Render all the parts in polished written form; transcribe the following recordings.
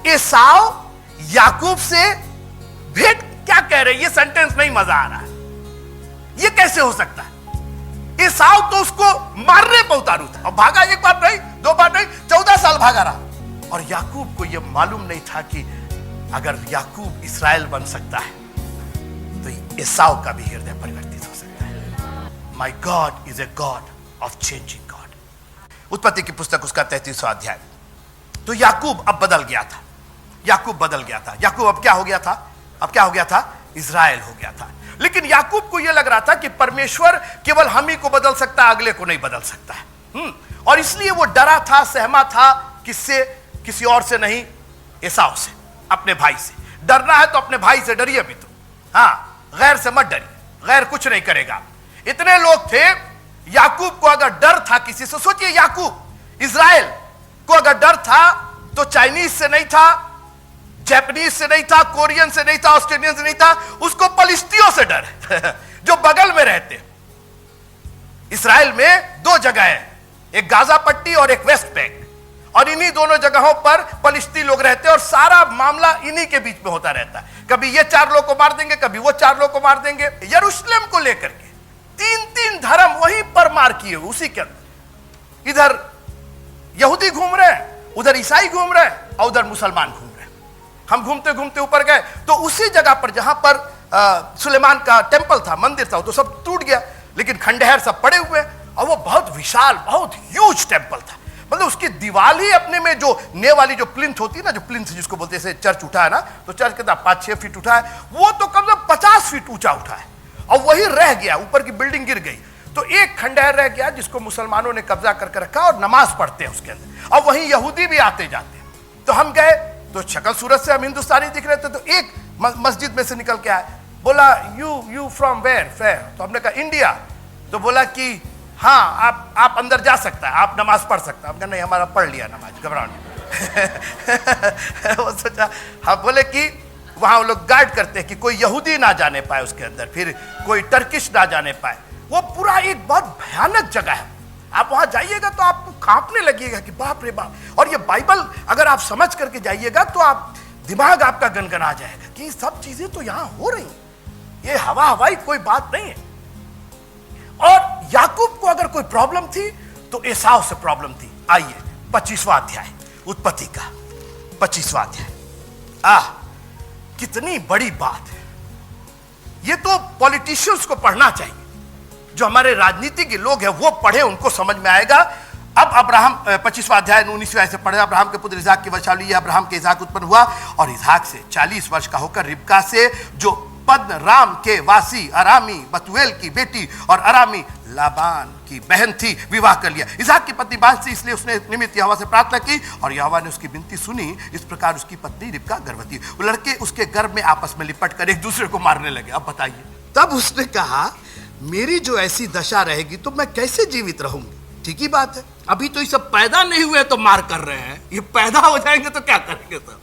एसाव याकूब से भेंट क्या कह रहे, ये सेंटेंस नहीं मजा आ रहा है, ये कैसे हो सकता है? एसाव तो उसको मारने पर उतारू था और भागा, एक बार नहीं, दो बार नहीं, 14 साल भागा रहा। और याकूब को यह मालूम नहीं था कि अगर याकूब इस्राएल बन सकता है तो एसाव का भी हृदय परिवर्तित हो सकता है। My God is a God of changing God. उत्पत्ति की पुस्तक उसका 33वां अध्याय। तो याकूब अब बदल गया था, याकूब बदल गया था। याकूब अब क्या हो गया था? अब क्या हो गया था? इज़राइल हो गया था। लेकिन याकूब को यह लग रहा था कि परमेश्वर केवल हम ही को बदल सकता है, अगले को नहीं बदल सकता है। और इसलिए वो डरा था, सहमा था। किससे? किसी और से नहीं, एसाव से, अपने भाई से। डरना है तो अपने भाई से डरिए भी तो, हाँ, गैर से मत डरिए, गैर कुछ नहीं करेगा। इतने लोग थे, याकूब को अगर डर था किसी से, सोचिए याकूब इज़राइल को अगर डर था तो चाइनीज से नहीं था, जापानीज से नहीं था, कोरियन से नहीं था, ऑस्ट्रेलियन से नहीं था, उसको फलिस्तियों से डर है जो बगल में रहते। इस्राएल में दो जगह है, एक गाजा पट्टी और एक वेस्ट बैंक, और इन्हीं दोनों जगहों पर फलिस्ती लोग रहते हैं और सारा मामला इन्हीं के बीच में होता रहता है। कभी ये 4 लोग को मार देंगे, कभी वो 4 लोग को मार देंगे। यरूशलेम को लेकर के 3 धर्म वहीं पर मार किए हुए, उसी के अंदर। इधर यहूदी घूम रहे हैं, उधर ईसाई घूम रहे हैं और उधर मुसलमान घूम रहे हैं। हम घूमते घूमते ऊपर गए तो उसी जगह पर जहां पर सुलेमान का टेंपल था, मंदिर था, वो तो सब टूट गया, लेकिन खंडहर सब पड़े हुए। और वो बहुत विशाल, बहुत ह्यूज टेंपल था। मतलब उसकी दीवार ही अपने में, जो ने वाली जो प्लिंथ होती है ना, जो प्लिंथ जिसको बोलते हैं, चर्च उठा है ना, तो चर्च कितना 5-6 फीट उठा है, वो तो कम से कम 50 फीट ऊंचा उठा है। और वही रह गया, ऊपर की बिल्डिंग गिर गई तो एक खंडहर रह गया जिसको मुसलमानों ने कब्जा करके रखा और नमाज पढ़ते हैं उसके अंदर। और वहीं यहूदी भी आते जाते हैं। तो हम गए तो शक्ल सूरत से हम हिंदुस्तानी दिख रहे थे, तो एक मस्जिद में से निकल के आया, बोला यू फ्रॉम वेयर? तो हमने कहा इंडिया। तो बोला कि हाँ, आप अंदर जा सकता है, आप नमाज पढ़ सकता है। हमने कहा नहीं, हमारा पढ़ लिया नमाज, घबराओ नहीं। वो सोचा, हाँ, बोले कि वहां लोग गार्ड करते हैं कि कोई यहूदी ना जाने पाए उसके अंदर, फिर कोई टर्किश ना जाने पाए। वो पूरा एक बहुत भयानक जगह है। आप वहां जाइएगा तो आपको कांपने लगेगा कि बाप रे बाप। और ये बाइबल अगर आप समझ करके जाइएगा तो आप, दिमाग आपका गनगना जाएगा कि सब चीजें तो यहां हो रही, ये हवाई कोई बात नहीं है। और याकूब को अगर कोई प्रॉब्लम थी तो एसाव से प्रॉब्लम थी। आइए 25वां अध्याय, उत्पत्ति का 25वां अध्याय। कितनी बड़ी बात है ये, तो पॉलिटिशियंस को पढ़ना चाहिए। जो हमारे राजनीति के लोग हैं वो पढ़े, उनको समझ में आएगा। अब अब्राहम 25वां अध्याय 19वें आयत से पढ़े। अब्राहम के पुत्र इसहाक की वंशावली, अब्राहम के इसहाक उत्पन्न हुआ और इसहाक से 40 वर्ष का होकर रिबका से, जो पद्दनराम के वासी अरामी बतूएल की बेटी और अरामी लाबान की बहन थी, विवाह कर लिया। इसहाक की पत्नी बांझ थी, इसलिए उसने निमित्त यहोवा से प्रार्थना की और यहोवा ने उसकी विनती सुनी। इस प्रकार उसकी पत्नी रिबका गर्भवती। वो लड़के उसके गर्भ में आपस में लिपट कर एक दूसरे को मारने लगे। अब बताइए, तब उसने कहा मेरी जो ऐसी दशा रहेगी तो मैं कैसे जीवित रहूंगी? ठीक ही बात है, अभी तो ये सब पैदा नहीं हुए तो मार कर रहे हैं, ये पैदा हो जाएंगे तो क्या करेंगे सब।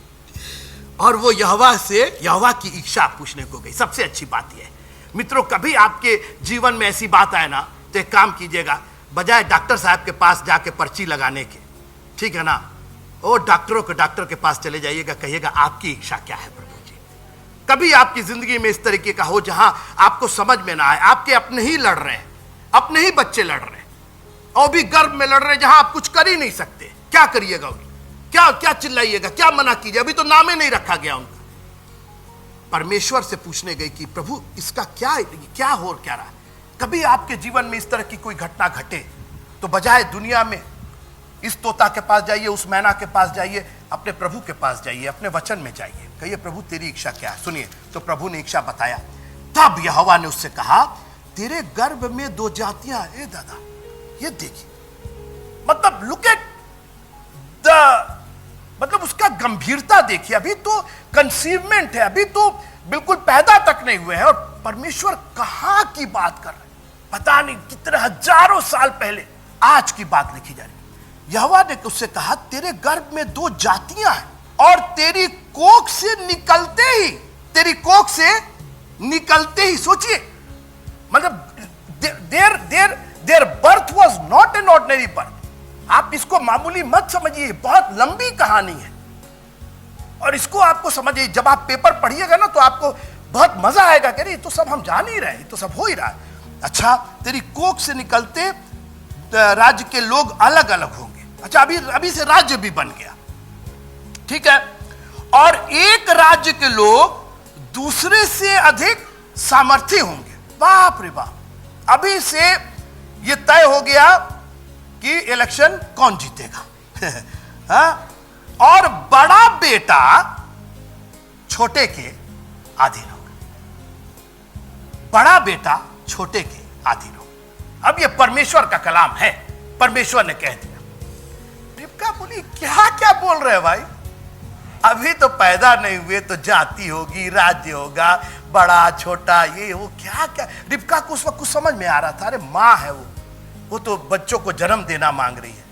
और वो यहोवा से यहोवा की इच्छा पूछने को गई। सबसे अच्छी बात यह है मित्रों, कभी आपके जीवन में ऐसी बात आए ना तो एक काम कीजिएगा, बजाय डॉक्टर साहब के पास जाके पर्ची लगाने के, ठीक है ना, वो डॉक्टर के पास चले जाइएगा, कहिएगा आपकी इच्छा क्या है प्रभु जी। कभी आपकी जिंदगी में इस तरीके का हो जहां आपको समझ में ना आए, आपके अपने ही लड़ रहे हैं, अपने ही बच्चे लड़ रहे हैं, और भी गर्भ में लड़ रहे हैं जहां आप कुछ कर ही नहीं सकते। क्या करिएगा? क्या चिल्लाइएगा? क्या मना कीजिए? अभी तो नाम ही नहीं रखा गया उनका। परमेश्वर से पूछने गई कि प्रभु इसका क्या हो और क्या रहा। कभी आपके जीवन में इस तरह की कोई घटना घटे तो बजाय दुनिया में इस तोता के पास जाइए, उस मैना के पास जाइए, अपने प्रभु के पास जाइए, अपने वचन में जाइए, कहिए प्रभु तेरी इच्छा क्या है। सुनिए, तो प्रभु ने इच्छा बताया। तब यहोवा ने उससे कहा तेरे गर्भ में 2 जातियां। ए दादा, ये देखिए, मतलब लुक एट द, मतलब उसका गंभीरता देखिए। अभी तो कंसीवमेंट है, अभी तो बिल्कुल पैदा तक नहीं हुए हैं और परमेश्वर कहां की बात कर रहे हैं, पता नहीं कितने हजारों साल पहले, आज की बात लिखी जा रही है। यहोवा ने उससे कहा तेरे गर्भ में 2 जातियां हैं और तेरी कोख से निकलते ही, सोचिए, मतलब there birth was not an ordinary birth. आप इसको मामूली मत समझिए, बहुत लंबी कहानी है। और इसको आपको समझिए, जब आप पेपर पढ़िएगा ना तो आपको बहुत मजा आएगा कि नहीं तो सब हम जान ही रहे हैं, तो सब हो ही रहा है। अच्छा, तेरी कोख से निकलते राज्य के लोग अलग अलग होंगे। अच्छा, अभी से राज्य भी बन गया, ठीक है। और एक राज्य के लोग दूसरे से अधिक सामर्थ्य होंगे। बाप रे बाप, अभी से ये तय हो गया कि इलेक्शन कौन जीतेगा। हाँ? और बड़ा बेटा छोटे के अधीन होगा, बड़ा बेटा छोटे के अधीन होगा। अब ये परमेश्वर का कलाम है, परमेश्वर ने कह दिया। रिबका बोली, क्या क्या बोल रहे हैं भाई, अभी तो पैदा नहीं हुए तो जाति होगी, राज्य होगा, बड़ा छोटा ये वो क्या क्या। रिबका को उस वक्त कुछ समझ में आ रहा था, अरे माँ है वो तो बच्चों को जन्म देना मांग रही है,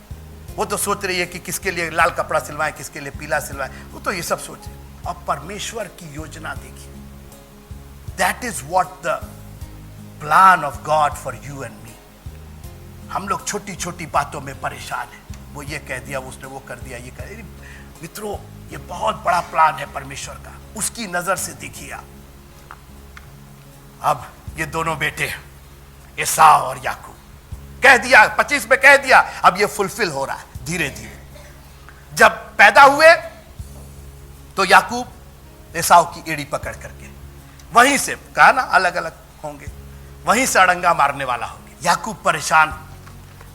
वो तो सोच रही है कि किसके लिए लाल कपड़ा सिलवाएं, किसके लिए पीला सिलवाएं, वो तो ये सब सोच रही है। अब परमेश्वर की योजना देखिए, that is what the plan of God for you and me. हम लोग छोटी छोटी बातों में परेशान हैं, वो ये कह दिया, उसने वो कर दिया, ये कर दिया। मित्रों, ये बहुत बड़ा प्लान है परमेश्वर का, उसकी नजर से देखिए आप। अब ये दोनों बेटे एसाव और याकूब, कह दिया 25 में कह दिया, अब ये फुलफिल हो रहा है धीरे धीरे। जब पैदा हुए तो याकूब एसाव की एड़ी पकड़ करके वहीं से कहा ना अलग अलग होंगे, वहीं से अड़ंगा मारने वाला होंगे। याकूब परेशान,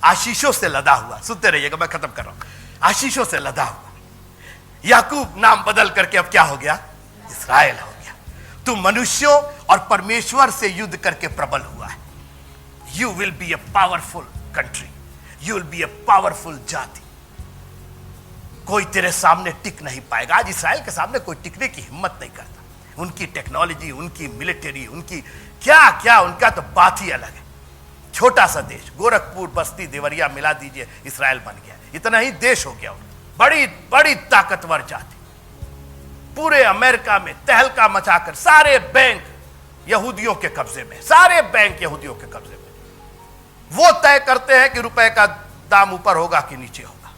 आशीषों से लदा हुआ, सुनते रहिएगा मैं खत्म कर रहा हूं, आशीषों से लदा हुआ। याकूब नाम बदल करके अब क्या हो गया, इस्राएल हो गया। तू मनुष्यों और परमेश्वर से युद्ध करके प्रबल हुआ है। You will be a powerful country. You will be a powerful जाति। कोई तेरे सामने टिक नहीं पाएगा। आज इस्राएल के सामने कोई टिकने की हिम्मत नहीं करता। उनकी टेक्नोलॉजी, उनकी मिलिट्री, उनकी क्या क्या, उनका तो बात ही अलग है। छोटा सा देश, गोरखपुर, बस्ती, देवरिया मिला दीजिए, इस्राएल बन गया। इतना ही देश हो गया। बड़ी बड़ी ताकतवर जाति, पूरे अमेरिका में तहलका मचाकर सारे बैंक यहूदियों के कब्जे में, सारे बैंक यहूदियों के कब्जे में। वो तय करते हैं कि रुपए का दाम ऊपर होगा कि नीचे होगा।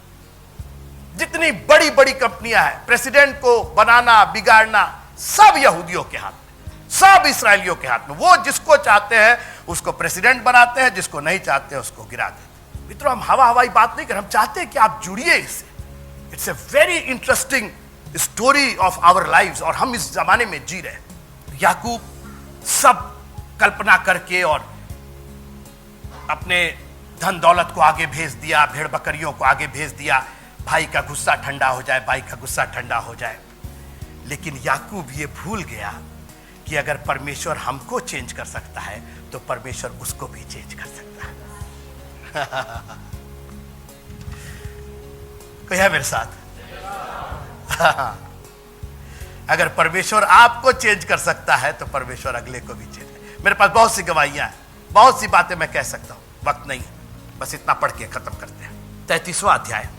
जितनी बड़ी बड़ी कंपनियां हैं, प्रेसिडेंट को बनाना बिगाड़ना सब यहूदियों के हाथ में, सब इस्राएलियों के हाथ में। वो जिसको चाहते हैं उसको प्रेसिडेंट बनाते हैं, जिसको नहीं चाहते हैं उसको गिरा देते हैं। मित्रों, हम हवा हवाई बात नहीं कर, हम चाहते हैं कि आप जुड़िए इससे। It's a very interesting story of our lives, और हम इस जमाने में जी रहे हैं। याकूब सब कल्पना करके और अपने धन दौलत को आगे भेज दिया, भेड़ बकरियों को आगे भेज दिया, भाई का गुस्सा ठंडा हो जाए, भाई का गुस्सा ठंडा हो जाए। लेकिन याकूब ये भूल गया कि अगर परमेश्वर हमको चेंज कर सकता है तो परमेश्वर उसको भी चेंज कर सकता है। कोई है मेरे साथ? अगर परमेश्वर आपको चेंज कर सकता है तो परमेश्वर अगले को भी चेंज कर। मेरे पास बहुत सी गवाहियां हैं, बहुत सी बातें मैं कह सकता हूं, वक्त नहीं, बस इतना पढ़ के खत्म करते हैं। 33वां अध्याय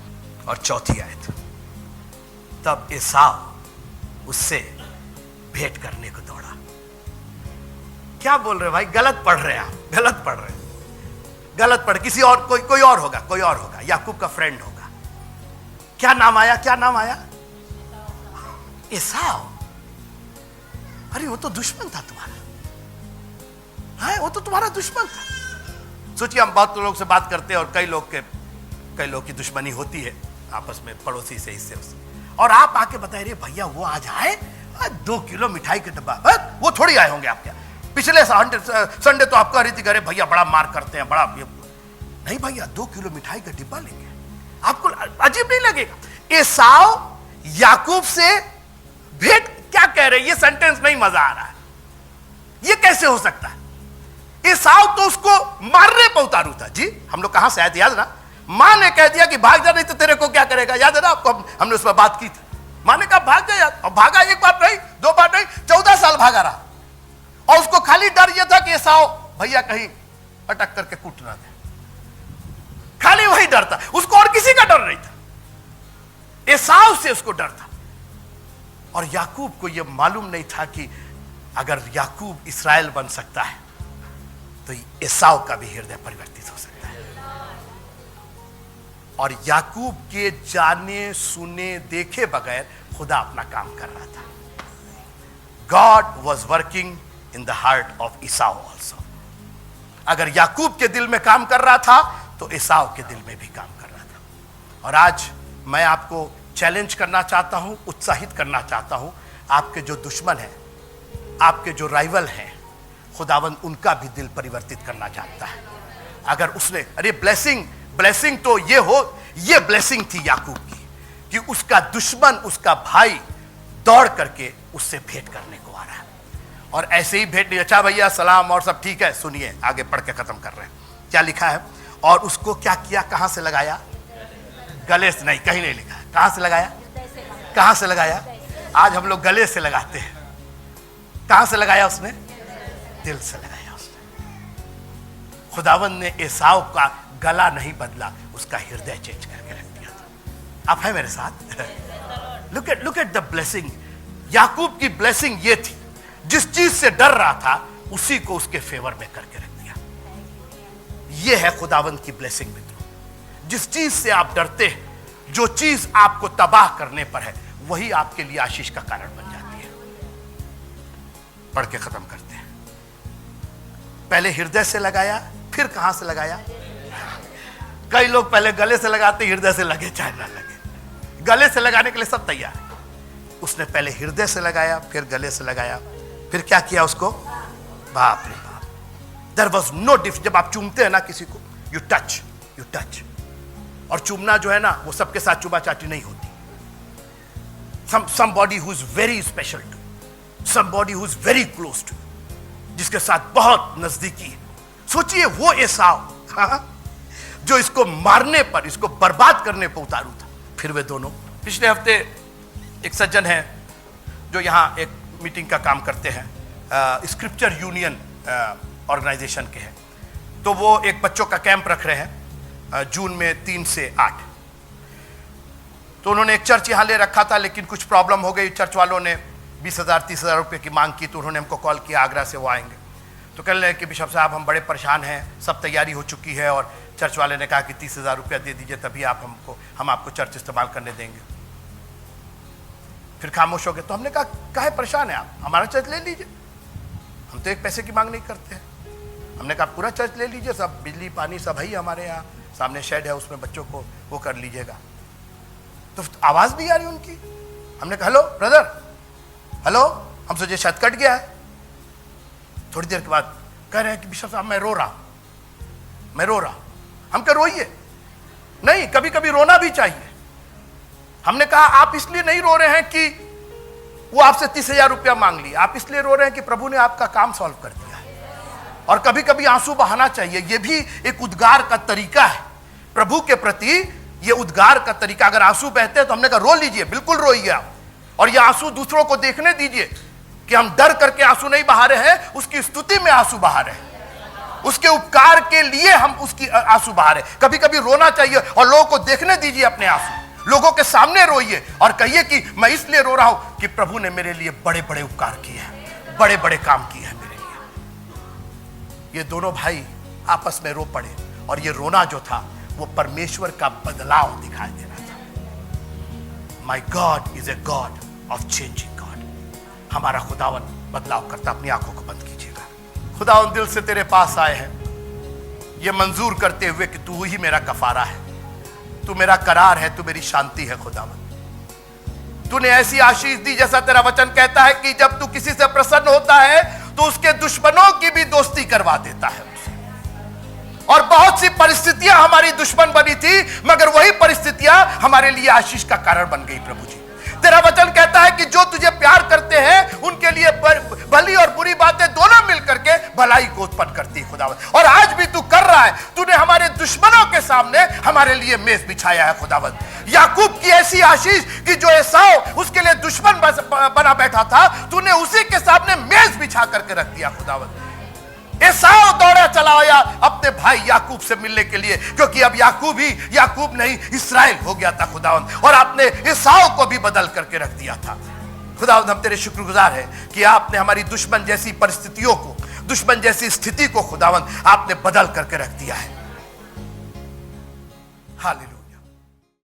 और 4थी आयत। तब एसाव उससे भेंट करने को दौड़ा। क्या बोल रहे भाई? गलत पढ़ रहे हैं आप, गलत पढ़ रहे हैं, गलत पढ़। किसी और कोई और होगा, कोई और होगा, याकूब का फ्रेंड होगा। क्या नाम आया? क्या नाम आया? एसाव। अरे वो तो दुश्मन था तुम्हारा, है वो तो तुम्हारा दुश्मन था। सोचिए, हम बहुत लोग से बात करते हैं और कई लोग की दुश्मनी होती है आपस में, पड़ोसी से, इससे उससे, और आप आके बताए रे भैया वो आज आए, 2 किलो मिठाई के डब्बा, वो थोड़ी आए होंगे आपके। पिछले संडे तो आप कह रही थी अरे भैया बड़ा मार करते हैं, बड़ा नहीं भैया 2 किलो मिठाई का डिब्बा लेंगे, आपको अजीब नहीं लगेगा? एसाव याकूब से भेंट क्या कह रहे? ये सेंटेंस नहीं मजा आ रहा है, ये कैसे हो सकता है? एसाव तो उसको मारने पर उतारू था जी। हम लोग कहां से आए थे याद ना? मां ने कह दिया कि भाग जा, नहीं तो तेरे को क्या करेगा, याद है ना आपको? हमने उस पर बात की थी। मां ने कहा भाग जा यार, और भागा एक बार नहीं, 2 बार नहीं, 14 साल भागा रहा। और उसको खाली डर यह था कि एसाव भैया कहीं अटक करके कूट ना दे, खाली वही डर था, उसको और किसी का डर नहीं था। एसाव से उसको डर था। और याकूब को यह मालूम नहीं था कि अगर याकूब इस्राएल बन सकता है तो एसाव का भी हृदय परिवर्तित हो सकता है। और याकूब के जाने सुने देखे बगैर खुदा अपना काम कर रहा था। God was working in the heart of Esau also. अगर याकूब के दिल में काम कर रहा था तो ईसाऊ के दिल में भी काम कर रहा था। और आज मैं आपको चैलेंज करना चाहता हूं, उत्साहित करना चाहता हूं, आपके जो दुश्मन हैं, आपके जो राइवल हैं, खुदावंद उनका भी दिल परिवर्तित करना चाहता है। अगर उसने, अरे ब्लेसिंग तो ये ब्लेसिंग थी याकूब की कि उसका दुश्मन, उसका भाई दौड़ करके उससे भेंट करने को आ रहा है। और ऐसे ही भेंट नहीं, अच्छा भैया सलाम और सब ठीक है, सुनिए आगे पढ़ के खत्म कर रहे हैं क्या लिखा है। और उसको क्या किया, कहां से लगाया? गले से नहीं, कहीं नहीं लिखा है। कहां से लगाया? कहां से लगाया? आज हम लोग गले से लगाते हैं। कहां से लगाया उसने? दिल से लगाया उसने। खुदावंद ने एसाव का गला नहीं बदला, उसका हृदय चेंज करके रख दिया था। आप हैं मेरे साथ? Look at the blessing. याकूब की ब्लेसिंग ये थी, जिस चीज से डर रहा था उसी को उसके फेवर में करके रख दिया। ये है खुदावंद की ब्लेसिंग मित्रों। जिस चीज से आप डरते हैं, जो चीज आपको तबाह करने पर है, वही आपके लिए आशीष का कारण बन जाती है। पढ़ के खत्म करते हैं। पहले हृदय से लगाया, फिर कहां से लगाया? कई लोग पहले गले से लगाते, हृदय से लगे चाहे ना लगे। गले से लगाने के लिए सब तैयार है। उसने पहले हृदय से लगाया, फिर गले से लगाया, फिर क्या किया उसको? बाप रे बाप, देयर वाज नो डिफ। जब आप चूमते हैं ना किसी को, यू टच। और चूमना जो है ना, वो सबके साथ चुमा चाटी नहीं होती। somebody who is very special to you, somebody who is very close to you, जिसके साथ बहुत नजदीकी है। सोचिए वो एसाव जो इसको मारने पर, इसको बर्बाद करने पर उतारू था। फिर वे दोनों, पिछले हफ्ते एक सज्जन हैं जो यहाँ एक मीटिंग का काम करते हैं, स्क्रिप्चर यूनियन ऑर्गेनाइजेशन के हैं। तो वो एक बच्चों का कैंप रख रहे हैं जून में 3 से 8। तो उन्होंने एक चर्च यहाँ ले रखा था, लेकिन कुछ प्रॉब्लम हो गई। चर्च वालों ने 20,000-30,000 रुपये की मांग की। तो उन्होंने हमको कॉल किया, आगरा से वो आएंगे। तो कह रहे हैं कि बिशप साहब हम बड़े परेशान हैं, सब तैयारी हो चुकी है, और चर्च वाले ने कहा कि 30,000 रुपया दे दीजिए, तभी हम आपको चर्च इस्तेमाल करने देंगे। फिर खामोश हो गए। तो हमने कहा काहे परेशान है आप, हमारा चर्च ले लीजिए, हम तो एक पैसे की मांग नहीं करते हैं। हमने कहा पूरा चर्च ले लीजिए, सब बिजली पानी सब है ही हमारे यहाँ, सामने शेड है, उसमें बच्चों को वो कर लीजिएगा। तो आवाज नहीं आ रही उनकी। हमने कहा हेलो ब्रदर, हेलो, हम सोचे शायद कट गया है। थोड़ी देर के बाद कह रहे हैं कि बिशप साहब मैं रो रहा हूं। हम कह रोइए, नहीं कभी कभी रोना भी चाहिए। हमने कहा आप इसलिए नहीं रो रहे हैं कि वो आपसे 30,000 रुपया मांग लिया, आप इसलिए रो रहे हैं कि प्रभु ने आपका काम सॉल्व कर दिया है। और कभी कभी आंसू बहाना चाहिए, ये भी एक उद्गार का तरीका है प्रभु के प्रति। ये उद्गार का तरीका, अगर आंसू बहते हैं तो हमने कहा रो लीजिए, बिल्कुल रोइए आप। और ये आंसू दूसरों को देखने दीजिए कि हम डर करके आंसू नहीं बहा रहे हैं, उसकी स्तुति में आंसू बहा रहे हैं, उसके उपकार के लिए हम उसकी आंसू बहा रहे हैं। कभी कभी रोना चाहिए और लोगों को देखने दीजिए अपने आंसू, लोगों के सामने रोइए और कहिए कि मैं इसलिए रो रहा हूं कि प्रभु ने मेरे लिए बड़े बड़े उपकार किए हैं, बड़े बड़े काम किए हैं मेरे लिए। ये दोनों भाई आपस में रो पड़े, और ये रोना जो था वो परमेश्वर का बदलाव दिखाई दे रहा था। My God is a God of changing God. हमारा खुदावन बदलाव करता। अपनी आंखों को बंद कीजिएगा। खुदावन दिल से तेरे पास आए हैं, ये मंजूर करते हुए कि तू ही मेरा कफारा है, तू मेरा करार है, तू मेरी शांति है। खुदावन तूने ऐसी आशीष दी, जैसा तेरा वचन कहता है कि जब तू किसी से प्रसन्न होता है तो उसके दुश्मनों की भी दोस्ती करवा देता है। और बहुत सी परिस्थितियां हमारी दुश्मन बनी थी, मगर वही परिस्थितियां हमारे लिए आशीष का कारण बन गई। प्रभु जी तेरा वचन कहता है कि जो तुझे प्यार करते हैं उनके लिए भली और बुरी बातें दोनों मिलकर के भलाई को उत्पन्न करती है। खुदावन, और आज भी तू कर रहा है। तूने हमारे दुश्मनों के सामने हमारे लिए मेज बिछाया है। खुदावन, याकूब की ऐसी आशीष कि जो एसाव उसके लिए दुश्मन बना बैठा था, तूने उसी के सामने मेज बिछा करके रख दिया। खुदावन, एसाव दौड़ा चला आया अपने भाई याकूब से मिलने के लिए, क्योंकि अब याकूब नहीं इस्राएल हो गया था। खुदावंद, और आपने एसाव को भी बदल करके रख दिया था। खुदावंद, हम तेरे शुक्रगुजार हैं कि आपने हमारी दुश्मन जैसी परिस्थितियों को, दुश्मन जैसी स्थिति को खुदावंद आपने बदल करके रख दिया है। हालेलुया।